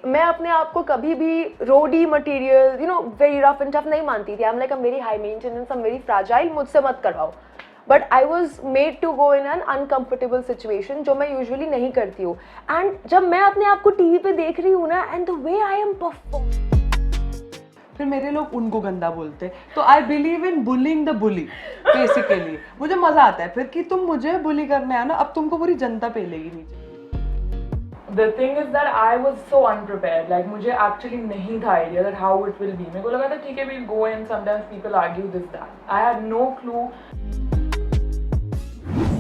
मैं अपने आप को कभी भी roadie material very rough and tough नहीं मानती थी. I am like very high maintenance, I am very fragile, मुझसे मत करवाओ. But I was made to go in an uncomfortable situation जो मैं यूजुअली नहीं करती हूँ. एंड जब मैं अपने आप को टीवी पे देख रही हूँ ना, and the way I M perform, फिर मेरे लोग उनको गंदा बोलते हैं. तो I believe in bullying the bully basically. मुझे मजा आता है फिर कि तुम मुझे बुली करने आए ना, अब तुमको पूरी जनता पेलेगी नीचे. The thing is that I was so unprepared. Like मुझे actually नहीं था idea that how it will be. मेरे को लगा था ठीक है we'll go and sometimes people argue this that. I had no clue.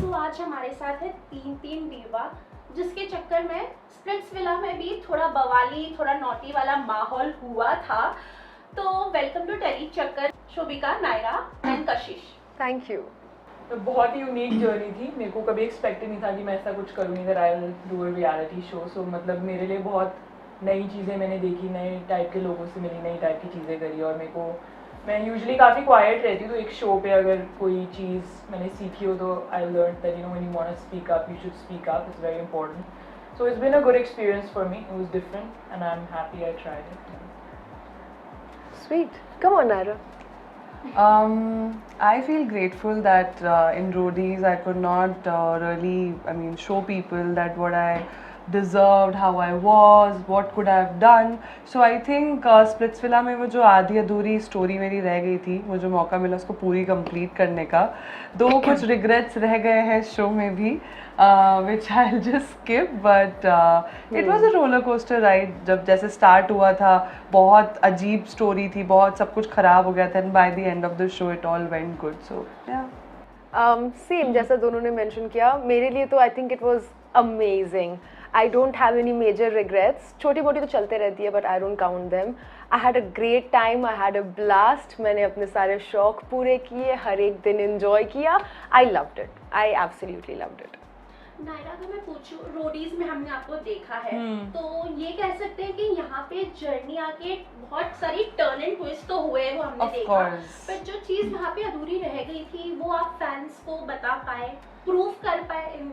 So आज हमारे साथ है तीन डीवा, जिसके चक्कर में स्प्लिट्सविला में भी थोड़ा बवाली, थोड़ा नॉटी वाला माहौल हुआ था. तो वेलकम टू टेली चक्कर, Shobhika, Naira and Kashish. Thank you. तो बहुत ही यूनिक जर्नी थी. मेरे को कभी एक्सपेक्ट नहीं था कि मैं ऐसा कुछ करूँगी that I will do a reality show. So मतलब मेरे लिए बहुत नई चीज़ें मैंने देखी, नए टाइप के लोगों से मिली, नई टाइप की चीज़ें करी. और मेरे को, मैं यूजुअली काफ़ी क्वाइट रहती हूँ, तो एक शो पे अगर कोई चीज़ मैंने सीखी हो तो I learn that when you want to speak up, you should speak up. It's very important. So it's been a good experience for me. It was different and I'm happy I tried it. Sweet. Come on, Naira. I feel grateful that in Roadies I could not really, show people that what I deserved, how I was, what could I have done. So I think Splitsvilla में वो जो आधी अधूरी story मेरी रह गई थी, वो जो मौका मिला उसको पूरी कंप्लीट करने का, दो कुछ रिग्रेट्स रह गए हैं शो में भी, which I'll just skip, but it was a roller coaster ride. जब जैसे स्टार्ट हुआ था बहुत अजीब स्टोरी थी, बहुत सब कुछ खराब हो गया था, and by the end of the show it all went good. So yeah. Same जैसा दोनों ने मेंशन किया, मेरे लिए तो I think it was amazing. I don't have any major regrets. छोटी मोटी तो चलते रहती है but I don't count them. I had a great time, I had a blast. मैंने अपने सारे शौक पूरे किए, हर एक दिन एंजॉय किया. I loved it, I absolutely loved it. Naira, अगर मैं पूछूं, रोडीज में हमने आपको देखा है, तो ये कह सकते हैं कि यहाँ पे जर्नी आके बहुत सारी टर्न एंड ट्विस्ट तो हुए, वो हमने देखा, पर जो चीज वहाँ पे अधूरी रह गई थी वो आप फैंस को बता पाए, प्रूव कर पाए?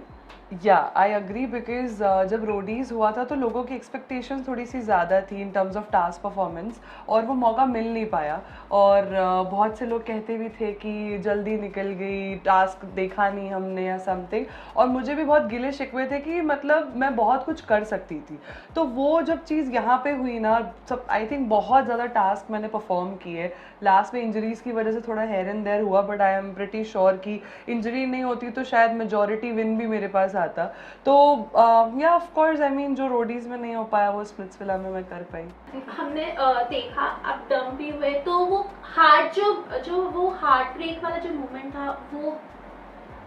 Yeah, I agree because जब रोडीज हुआ था तो लोगों की एक्सपेक्टेशंस थोड़ी सी ज़्यादा थी in terms of task performance, और वो मौका मिल नहीं पाया. और बहुत से लोग कहते भी थे कि जल्दी निकल गई, टास्क देखा नहीं हमने या समथिंग. और मुझे भी बहुत गिले शिकवे थे कि मतलब मैं बहुत कुछ कर सकती थी. तो वो जब चीज़ यहाँ पे हुई ना, सब आई थिंक बहुत ज़्यादा टास्क मैंने परफॉर्म किए. लास्ट में इंजरीज़ की वजह से थोड़ा हेयर एंड देयर हुआ, but I am pretty sure कि इंजरी नहीं होती तो शायद मेजॉरिटी विन भी मेरे पास आता. तो या ऑफ कोर्स आई मीन जो रोडीज में नहीं हो पाया वो स्प्लिट्सविला में मैं कर पाई. हमने देखा आप डंप भी हुए, तो वो हार्ट जो वो हार्ट ब्रेक वाला जो मोमेंट था, वो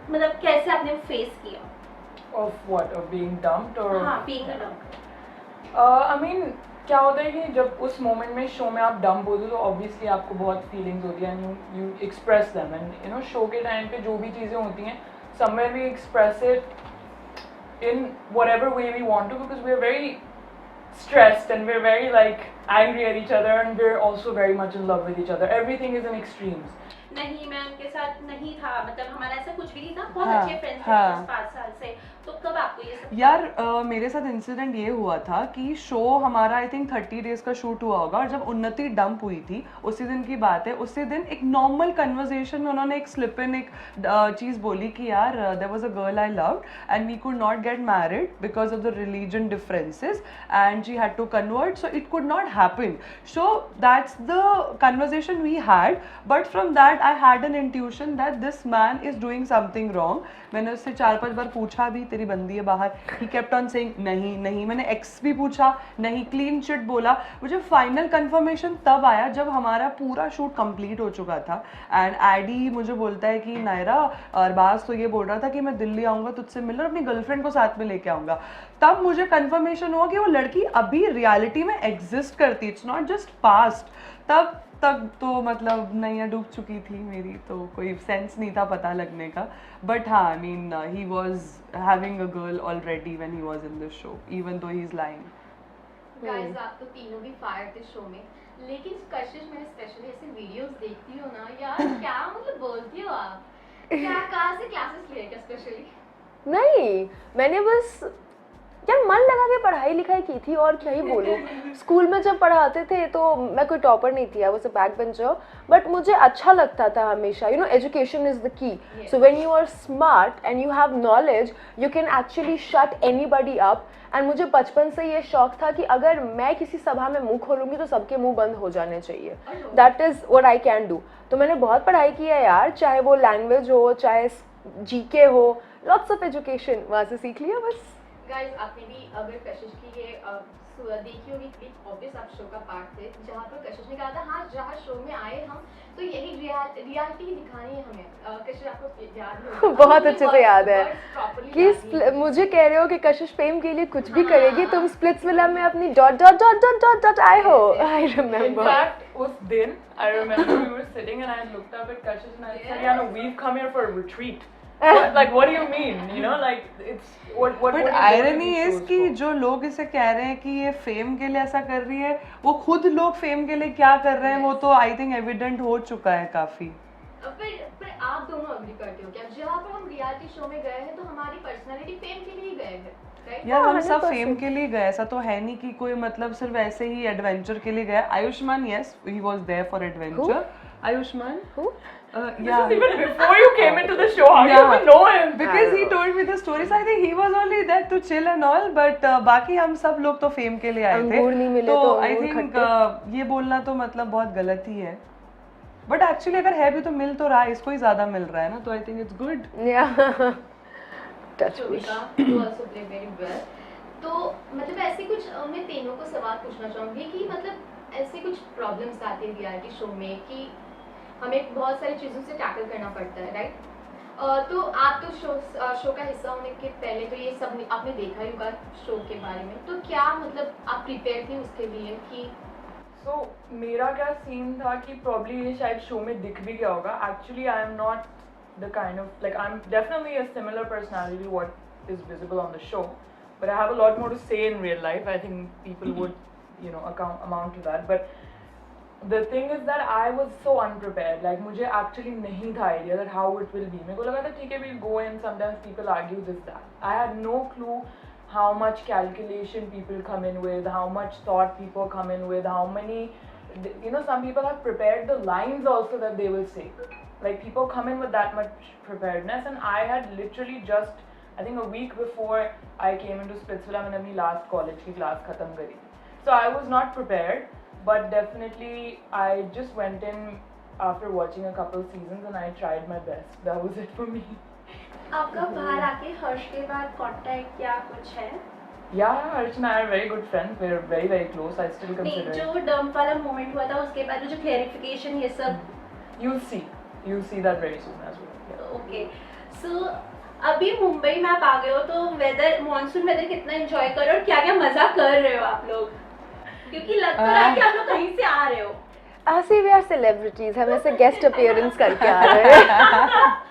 मतलब कैसे आपने फेस किया? Of what? Of being dumped or? हाँ, being dumped. I mean, क्या होता है कि जब उस मोमेंट में शो में आप डंप होते हो तो ऑब्वियसली आपको बहुत फीलिंग्स होती हैं and you express them. And show के टाइम पे जो भी चीज़ें होती हैं, somewhere we express it in whatever way we want to, because we're very stressed and we're very like angry at each other and we're also very much in love with each other. Everything is in extremes. नहीं, मैं उनके साथ नहीं था, मतलब हमारा ऐसा कुछ भी नहीं था, बहुत हाँ, अच्छे फ्रेंड्स थे 5 साल से. तो कब आपको ये सब? यार मेरे साथ इंसिडेंट ये हुआ था कि शो हमारा आई थिंक 30 डेज का शूट हुआ होगा, और जब उन्नति डंप हुई थी उसी दिन की बात है. उसी दिन एक नॉर्मल कन्वर्सेशन में उन्होंने एक स्लिप इन एक चीज़ बोली कि यार there was a girl I loved and we could not get married because of the religion differences and she had to convert, so it could not happen. So that's the conversation we had, but from that I had an intuition that this man is doing something wrong. मैंने उससे 4-5 बार पूछा भी, तेरी बंदी है बाहर. He kept on saying नहीं नहीं. मैंने एक्स भी पूछा, नहीं. क्लीन चिट बोला. मुझे फाइनल कंफर्मेशन तब आया जब हमारा पूरा शूट कंप्लीट हो चुका था एंड एडी मुझे बोलता है कि नायरा, अरबाज तो ये बोल रहा था कि मैं दिल्ली आऊँगा तुझसे मिलने और अपनी गर्लफ्रेंड को साथ में लेके आऊँगा. तब मुझे कंफर्मेशन हुआ कि वो लड़की अभी रियलिटी में एग्जिस्ट करती, इट्स नॉट जस्ट पास्ट. तब तक तो मतलब नैया डूब चुकी थी मेरी, तो कोई सेंस नहीं था पता लगने का. बट हाँ, I mean he was having a girl already when he was in this show, even though he is lying. Guys, आप तो तीनों भी फायर थे शो में, लेकिन कशिश, मैं स्पेशली ऐसे वीडियोस देखती हूँ ना यार, क्या मतलब बोलती हो आप? क्या कहाँ से क्लासेस लिए क्या स्पेशली? नहीं, मैंने बस यार मन लगा के पढ़ाई लिखाई की थी और क्या ही बोलूँ। स्कूल में जब पढ़ाते थे तो मैं कोई टॉपर नहीं थी, I was a back bencher, but मुझे अच्छा लगता था हमेशा। You know, education is the key. So when you are smart and you have knowledge, you can actually shut anybody up. And मुझे बचपन से ये शौक था कि अगर मैं किसी सभा में मुंह खोलूंगी तो सबके मुंह बंद हो जाने चाहिए। That is what I can do. तो मैंने बहुत पढ़ाई की है यार, चाहे वो लैंग्वेज हो, चाहे जीके हो, लॉट्स ऑफ एजुकेशन वहाँ से सीख लिया बस। गाइस, आपने भी अगर कशिश की ये देखी होगी क्लिप, ऑब्वियस आप शो का पार्ट थे, जहाँ पर कशिश ने कहा था हाँ जहाँ शो में आए हम तो यही रियलिटी दिखानी है हमें। कशिश आपको याद होगा? बहुत अच्छे से याद है कि मुझे कह रहे हो कि कशिश फेम के लिए कुछ भी करेगी, तुम स्प्लिट्सविला में अपनी dot dot dot dot dot dot आए हो। I remember. In fact, उस दिन I remember we were sitting and I looked up at Kashish and I said, "Yeah, no, we've come here for a retreat." Like, what do you mean? You know, like it's what. But irony is कि जो लोग इसे कह रहे हैं कि ये fame के लिए ऐसा कर रही है, वो खुद लोग फेम के लिए क्या कर रहे हैं वो तो आई थिंक एविडेंट हो चुका है काफी। पर आप दोनों अग्री करते हो क्या, जहाँ पर हम रियलिटी शो में गए हैं तो हमारी पर्सनालिटी फेम के लिए ही गए हैं, राइट? यार हम सब फेम के लिए गए, ऐसा तो है नहीं कि कोई मतलब सिर्फ ऐसे ही एडवेंचर के लिए गए। Ayushman, yes, he was there for adventure. Ayushman? Who? Yeah. Even before you came into the show, how do you Yeah. even know him? Because he told me the story, so I think he was only there to chill and all. But बाकी हम सब लोग तो fame के लिए आए थे। अंगूर नहीं मिले तो आई थिंक ये बोलना तो मतलब बहुत गलत ही है। बट एक्चुअली अगर है भी तो मिल तो रहा है, इसको ही ज्यादा मिल रहा है ना, तो I think it's good. Yeah. Touch wood. Shobika, you also play very well. तो मतलब ऐसे कुछ मैं तीनों को सवाल पूछना चाहूँगी कि मतलब ऐसे कुछ प्रॉब्लम्स आती है रियलिटी शो में कि हमें बहुत सारी चीज़ों से टैकल करना पड़ता है, राइट? तो आप तो शो का हिस्सा होने के पहले तो ये सब आपने देखा ही होगा शो के बारे में, तो क्या मतलब आप प्रिपेयर थे उसके लिए कि So मेरा क्या सीन था कि probably ये शायद शो में दिख भी गया होगा. Actually, I am not the kind of like I'm definitely a similar personality to what is visible on the show, but I have a lot more to say in real life. I think people would, you know, amount to that. But the thing is that I was so unprepared. Like मुझे actually नहीं था idea that how it will be. मेरे को लगा था ठीक है we'll go in. Sometimes people argue this that. I had no clue how much calculation people come in with, how much thought people come in with, how many, you know, some people have prepared the lines also that they will say. Like people come in with that much preparedness, and I had literally just, I think a week before I came into Splitsvilla, मैंने अपनी last college की class खत्म करी. So I was not prepared, but definitely I just went in after watching a couple seasons and I tried my best. That was it for me. आपका बाहर आके हर्ष के बाद कांटेक्ट या कुछ है? Yeah, Harsh and I are very good friends. We're very, very close. I still नहीं, consider it. जो डंप वाला मोमेंट हुआ था उसके बाद जो क्लैरिफिकेशन ये सब। You'll see that very soon as well. Yeah. Okay, so अभी मुंबई में आप आ गए हो तो वेदर, मॉनसून वेदर कितना एंजॉय कर रहे हो और क्या क्या मजा कर रहे हो आप लोग, क्योंकि लग तो रहा है कि आप लोग कहीं से आ रहे हो। ऐसे वी आर सेलिब्रिटीज, हम ऐसे गेस्ट अपीयरेंस करके आ रहे हैं।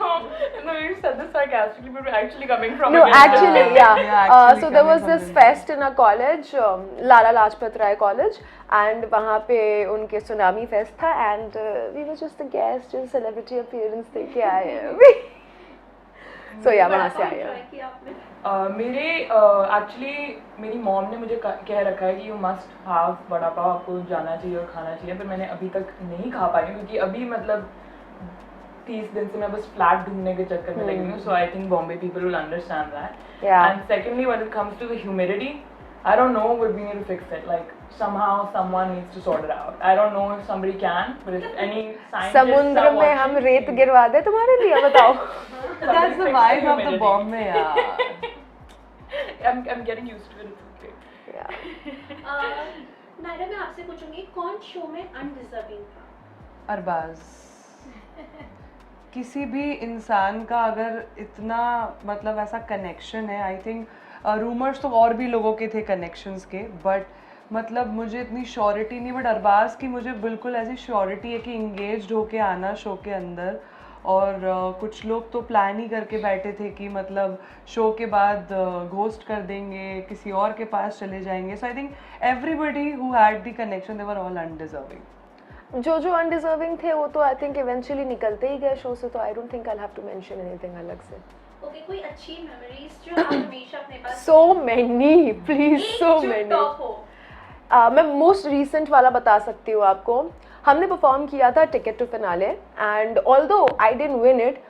No, you said this sarcastically, but we're actually coming from. No, a guest actually, building. yeah. Yeah, actually So there was coming this from fest in a college, Lala Lajpat Rai College, and वहाँ पे उनके tsunami fest था, and we were just the guests, just celebrity appearance देके आए हैं अभी। So yeah, वहाँ से आए हैं। enjoy किया आपने? मेरे एक्चुअली मेरी मॉम ने मुझे कह रखा है कि you must have vada pav, आपको जाना चाहिए और खाना चाहिए, पर मैंने अभी तक नहीं खा पाई हूँ क्योंकि अभी मतलब 30 दिन से मैं बस फ्लैट ढूंढने के चक्कर में लगी हूँ. So I think Bombay people will understand that. And secondly when it comes to the humidity, I don't know, but we need to fix it. Like somehow someone needs to sort it out. I don't know if somebody can, but if any scientists समुद्र are में हम watching, रेत गिरवा दे तुम्हारे लिए, बताओ. That's the vibe of the Bombay, yeah. I'm getting used to it. It's okay. Yeah. Naira, मैं आपसे पूछूंगी कौन शो में अनडिजर्विंग था? अरबाज. किसी भी इंसान का अगर इतना मतलब ऐसा कनेक्शन है, आई थिंक रूमर्स तो और भी लोगों के थे कनेक्शंस के, बट मतलब मुझे इतनी श्योरिटी नहीं, बट अरबाज की मुझे बिल्कुल ऐसी श्योरिटी है कि इंगेज्ड होके आना शो के अंदर. और कुछ लोग तो प्लान ही करके बैठे थे कि मतलब शो के बाद घोस्ट कर देंगे, किसी और के पास चले जाएंगे. So I think everybody who had the connection they were all undeserving. जो अनडिजर्विंग थे वो तो आई थिंक इवेंचुअली निकलते ही गए शो से, तो I don't think I have to mention anything अलग से. ओके, कोई अच्छी मेमोरीज जो आप हमेशा अपने पास So many, please, so many. Top हो? मैं मोस्ट रीसेंट वाला बता सकती हूँ आपको. हमने परफॉर्म किया था ticket to finale and although I didn't win it,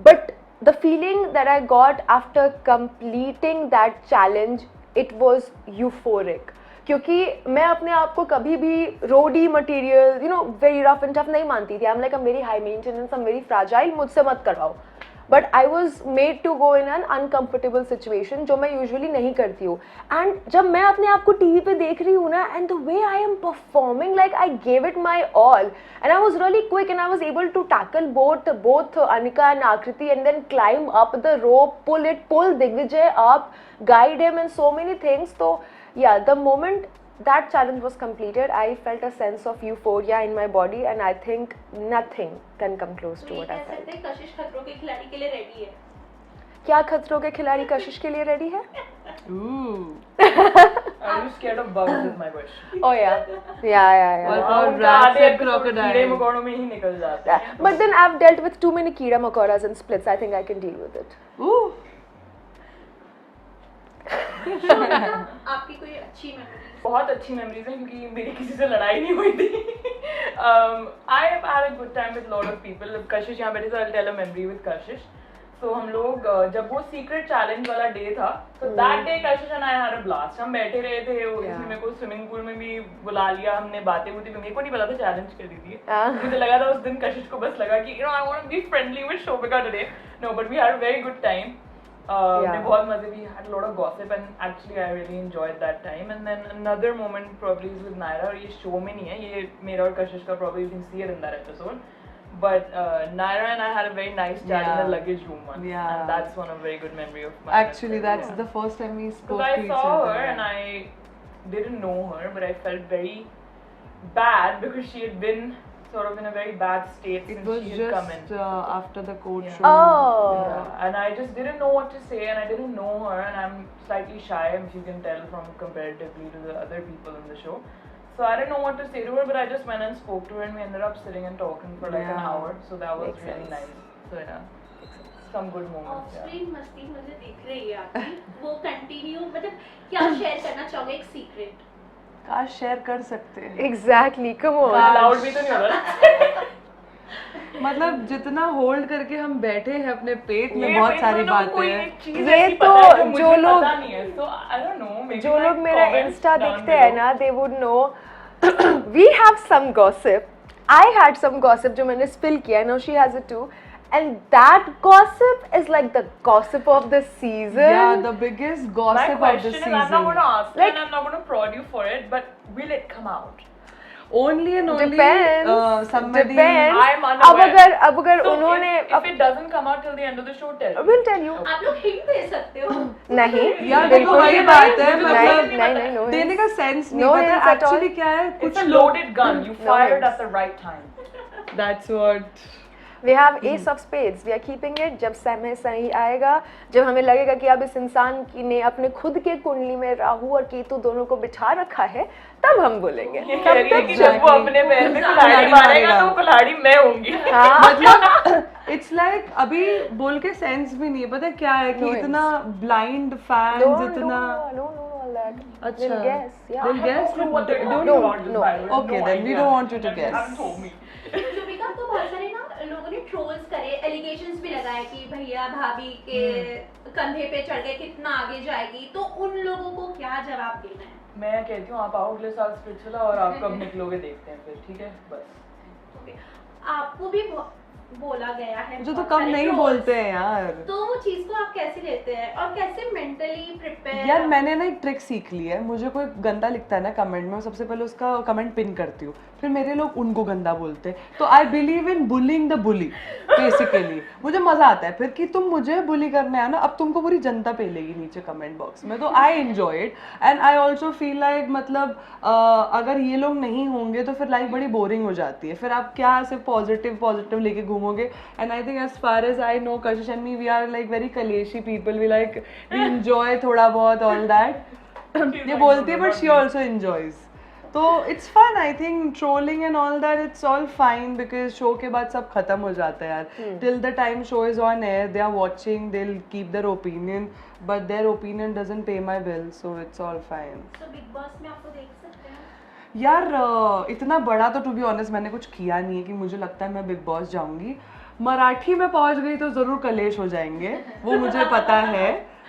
but the feeling that I got after completing that challenge, it was euphoric. क्योंकि मैं अपने आप को कभी भी roadie material, you know, very rough and tough नहीं मानती थी. I am like, I'm very high maintenance, I'm very fragile, मुझसे मत करवाओ. But I was made to go in an uncomfortable situation, जो मैं यूजुअली नहीं करती हूँ. एंड जब मैं अपने आप को टीवी पे देख रही हूँ ना, and the way I am performing, like I gave it my all and I was really quick and I was able to tackle both Anika and Akriti and then climb up the rope, pull Digvijay up, guide him and so many things. So yeah, the moment that challenge was completed, I felt a sense of euphoria in my body and I think nothing can come close तो to ये what I कह felt. सकते हैं कशिश खतरों के खिलाड़ी के लिए रेडी है. क्या खतरों के खिलाड़ी कशिश के लिए रेडी है? Ooh. Are you scared of bugs is my question. Oh yeah. Or हाँ, उनका rats आधे and episode crocodile. कीड़े मकोड़ों में ही निकल जाते हैं. But then I've dealt with too many कीड़ा मकोड़as and splits. I think I can deal with it. Ooh. आपकी कोई अच्छी मेमोरीज? बहुत अच्छी मेमोरीज हैं क्योंकि मेरी किसी से लड़ाई नहीं हुई थी. I have had a good time with lot of people. कशिश यहाँ बैठे, so I'll tell a memory with कशिश. तो हम लोग जब वो सीक्रेट चैलेंज वाला डे था, तो that day Kashish and I had a blast. हम बैठे रहे थे, इसमें मेरे को स्विमिंग पूल में भी बुला लिया, हमने बातें होती, मेरे को नहीं पता था चैलेंज कर दी थी. मुझे लगा था उस दिन कशिश को बस लगा कि I want to be friendly with Shobhika today. No, but we had a very good time. हमने बहुत मजे भी, had a lot of gossip and actually I really enjoyed that time. And then another moment probably is with Naira. और ये show में नहीं है, ये मेरा और कशिश का, probably you can see it in that episode. But Naira and I had a very nice chat in the luggage room once. Yeah. And that's one of very good memory of mine. Actually, that's the first time we spoke Because to I each saw other. her and I didn't know her, but I felt very bad because she had been sort of in a very bad state It since was she had come in. just after the court Yeah. show. Oh. Yeah, and I just didn't know what to say, and I didn't know her, and I'm slightly shy, if you can tell from comparatively to the other people in the show. So I didn't know what to say to her, but I just went and spoke to her, and we ended up sitting and talking for like an Yeah. hour. So that was Makes really sense. nice. So yeah, some good moments. Of Yeah. Screen मस्ती मुझे दिख रही है आपकी. वो continue, मतलब क्या share करना चाहोगे एक सीक्रेट? काश शेयर कर सकते हैं. Exactly. Come on. Loud भी तो नहीं हो रहा. मतलब जितना होल्ड करके हम बैठे हैं अपने पेट में ये बहुत पेट सारी में लोगों को बातें ये हैं. चीज़ ये ऐसी तो पता है जो मुझे जो लोग- पता नहीं है. So I don't know. Maybe जो like लोग मेरा comments इंस्टा down देखते हैं below. ना, they would know we have some gossip. I had some gossip जो मैंने spill किया. Now she has it too. And that gossip is like the gossip of the season. Yeah, the biggest My gossip of the question is, season. I'm not going to ask Like- and I'm not going to prod you for it, but will it come out? Only and only Depends. somebody. Depends. I'm अब unaware. अगर So उन्होंने if it doesn't come out till the end of the show, tell me. will tell you. आप लोग hint दे सकते हो. नहीं. यार देखो बिल्कुल वही नहीं. बात है, मुझे तो मतलब नहीं no देने hints. का सेंस नहीं No पता hints at all. एक्चुअली क्या है. It's कुछ a loaded gun. You No fired hints. at the right time. That's what. We have ace of spades. We are keeping it. जब समय सही आएगा, जब हमें लगेगा कि अब इस इंसान की ने अपने खुद के कुंडली में राहु और केतु दोनों को बिठा रखा है, तब हम बोलेंगे. ये तब कह रही है तक कि जब वो अपने पैर में कुल्हाड़ी मारेगा तो वो कुल्हाड़ी मैं होंगी. हाँ. मतलब इट्स लाइक अभी बोल के सेंस भी नहीं है. पता है क्या है कि No इतना ब्लाइंड No, फैंस no, इतना. no, all that. अच्छा. We'll guess. Yeah. We'll guess. I don't know what they're Don't- talking about, just no. by the way. Okay, No then we idea. don't want you to They guess. haven't told me. Shubhika को बहुत सारे ना लोगों ने trolls करे, allegations भी लगाए कि भैया भाभी के कंधे पे चढ़ गए, कितना आगे जाएगी. तो उन लोगों को क्या जवाब देना है? मैं कहती हूँ आप आओ अगले साल स्पिरिचुअल और आप कब निकलोगे देखते हैं फिर. ठीक है बस. Okay. आपको भी बोला गया है मुझे तो बहुत कम सारे नहीं trolls. बोलते हैं यार. तो वो चीज को आप कैसे लेते हैं और कैसे मेंटली प्रिपेयर? यार मैंने ना एक ट्रिक सीख ली है. मुझे कोई गंदा लिखता है ना कमेंट में, सबसे पहले उसका कमेंट पिन करती हूँ, फिर मेरे लोग उनको गंदा बोलते हैं. तो I believe in bullying the bully basically. मुझे मजा आता है फिर कि तुम मुझे बुली करने आए ना, अब तुमको पूरी जनता पेलेगी नीचे कमेंट बॉक्स में. तो I enjoy it and I also feel like मतलब अगर ये लोग नहीं होंगे तो फिर लाइफ बड़ी बोरिंग हो जाती है. फिर आप क्या सिर्फ पॉजिटिव लेके घूमोगे. And I think as far as I know Kashish and me, we are like very कलेशी people. We like we enjoy थोड़ा बहुत ऑल दैट. ये बोलती है बट शी ऑल्सो एंजॉयज. तो it's fun I think trolling and all that it's all fine because show के बाद सब खत्म हो जाता है यार till the time show is on air they are watching they will keep their opinion but their opinion doesn't pay my bill so it's all fine तो बिग बॉस में आपको देख सकते हैं यार इतना बड़ा तो टू बी ऑनेस्ट मैंने कुछ किया नहीं है कि मुझे लगता है मैं बिग बॉस जाऊंगी मराठी में पहुंच गई तो ज़रूर कलेश हो जाएंगे वो मुझे पता है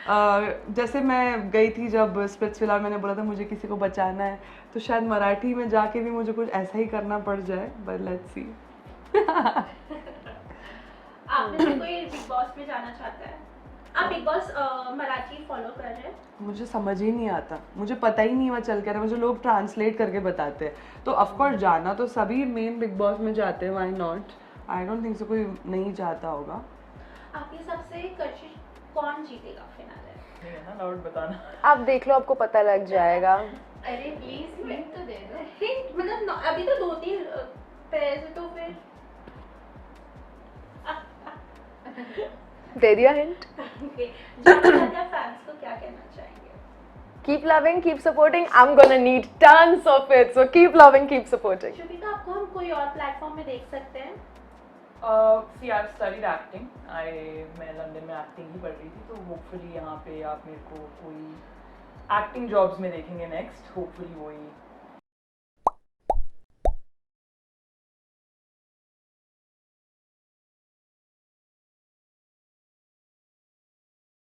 जैसे मैं गई थी जब स्प्लिट्सविला मैंने बोला था मुझे किसी को बचाना है तो शायद मराठी में जाके भी मुझे कुछ ऐसा ही करना पड़ जाए बट लेट्स सी आप में से कोई बिग बॉस में जाना चाहता है आप बिग बॉस मराठी फॉलो कर रहे हैं मुझे समझ ही नहीं आता मुझे पता ही नहीं हुआ चल कर मुझे लोग ट्रांसलेट करके बताते हैं तो ऑफकोर्स जाना तो सभी मेन बिग बॉस में जाते हैं why not I don't think so कोई नहीं चाहता होगा आपके हिसाब से कशिश कौन जीतेगा फिनाले नहीं है ना लाउड बताना आप देख लो आपको पता लग जाएगा अरे प्लीज हिंट तो दे दो हिंट मतलब अभी तो 2-3 पेयर से तो फिर दे दिया हिंट ज्यादा फैंस को क्या कहना चाहेंगे keep loving keep supporting I'm gonna need tons of it so keep loving keep supporting Shubhika आपको हम कोई और प्लेटफॉर्म में देख सकते हैं सी आई स्टडीड एक्टिंग मैं लंदन में एक्टिंग ही पढ़ रही थी तो होपफुली यहाँ पे आप मेरे को कोई एक्टिंग जॉब्स में देखेंगे नेक्स्ट होपफुली वही